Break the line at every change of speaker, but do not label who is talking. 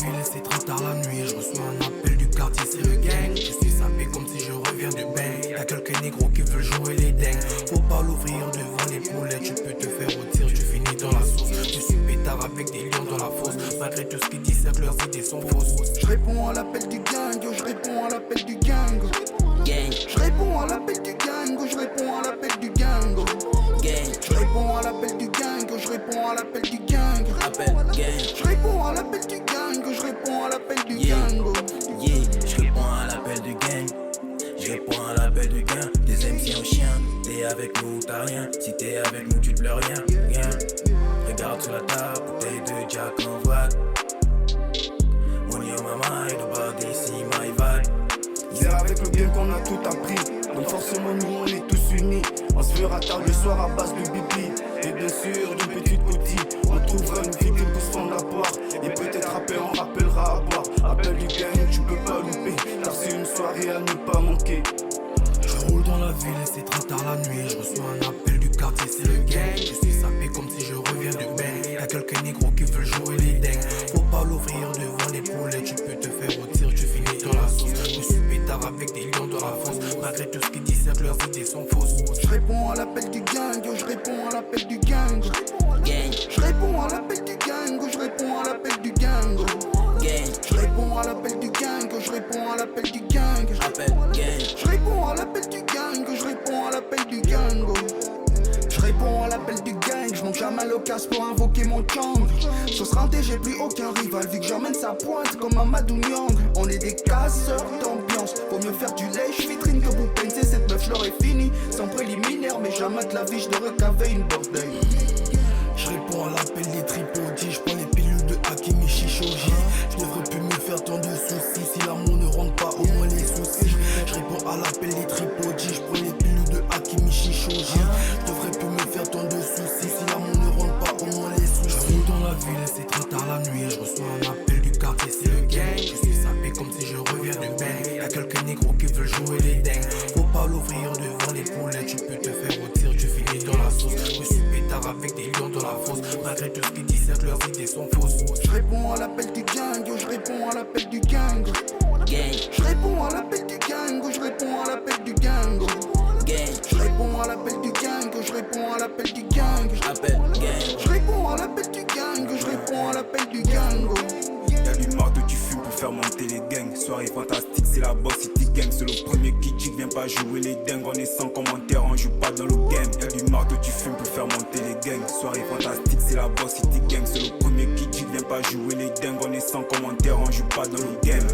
ville et c'est trop tard la nuit. Je reçois un appel du quartier, c'est le gang. Je suis sapé comme si je reviens du bain. Y'a quelques négros qui veulent jouer les dingues. Faut pas l'ouvrir devant les poulets. Tu peux te faire retirer, tu finis dans la sauce. Je suis pétard avec des lions dans la fosse. Malgré tout ce qu'ils disent, c'est que leurs idées sont fausses.
Je réponds à l'appel du gang, yo, je réponds à l'appel du gang. Je réponds à l'appel du gang, je réponds à l'appel du gang. Je réponds à l'appel du gang, je réponds à l'appel du gang. Je réponds à l'appel du gang, je réponds à l'appel du gang.
Je réponds à l'appel du gang. Je réponds à l'appel du gang. Des MC en chien. T'es avec nous, t'as rien. Si t'es avec nous, tu te pleures rien. Regarde sur la table, bouteille de Jack en voile. Money on my mind, nobody see my vibe.
C'est avec le game qu'on a tout appris. Donc forcément nous on est tous unis. On se fera tard le soir à base de bibi. Et bien sûr d'une petite côtille. On trouvera une fille qui pousse son apport. Et peut-être après on rappellera à boire. Appel du gang, tu peux pas louper. Car c'est une soirée à ne pas manquer.
Je roule dans la ville et c'est trop tard la nuit. Je reçois un appel du quartier, c'est le gang. Je suis sapé comme si je reviens du bain. Y'a quelques négros qui veulent jouer les dingues. Faut pas l'ouvrir devant les poulets. Tu peux te faire retirer, tu finis dans la sauce. Je suis pétard avec des lions dans la fosse. Malgré tout ce qu'ils disent, c'est que leurs idées sont fausses.
Je réponds à l'appel du gang, yo, je réponds à l'appel du gang. Je réponds à l'appel du gang, je réponds à l'appel du gang. Je réponds à l'appel du gang, je réponds à l'appel du gang. Je réponds à l'appel du gang, je réponds à l'appel du gang. Je réponds à l'appel du gang, je manque jamais l'occasion pour invoquer mon chang. Sur ce renté j'ai plus aucun rival, vu que j'emmène sa pointe comme Amadou Niang. On est des casseurs d'ambiance, faut mieux faire du lèche vitrine que vous pensez. Cette meuf l'aurait fini, sans préliminaire, mais jamais de la vie je devrais caver une bordel.
Je réponds à l'appel des tripodis. Je prends les pilules de Hakimi Shishoji. Je devrais plus me faire tant de soucis. Si l'amour ne rentre pas, au moins les soucis. Je réponds à l'appel des tripodis. Je prends les pilules de Hakimi Shishoji. Je devrais plus me faire tant de soucis. Si l'amour ne rentre pas, au moins les soucis. Je roule dans la ville et c'est trop tard la nuit. Je reçois un appel du quartier, c'est le gang. Je suis sapé comme si je reviens du bain. Y'a quelques négros qui veulent jouer les dingues. Faut pas l'ouvrir devant les poulets. Tu peux te faire retirer, tu finis dans la sauce. Je suis pétard avec des lions dans la fosse. Malgré tout ce qu'ils disent, c'est que leurs idées sont fausses.
Je réponds à l'appel du gang, yo, je réponds à l'appel du gang. Je réponds à l'appel du gang, je réponds à l'appel du gang. Je réponds à l'appel du gang, je réponds à l'appel du gang. Je réponds à l'appel du gang, je réponds à l'appel du gang.
Y'a du marteau tu fumes pour faire monter les gangs. Soirée fantastique, c'est la boss city gang. C'est le premier qui dit viens pas jouer les dingues. On est sans commentaire, on joue pas dans le game. Y'a du marteau tu fumes pour faire monter les gangs. Soirée fantastique, c'est la boss city gang. C'est le premier qui dit viens pas jouer les dingues. On est sans commentaire, on joue pas dans le game.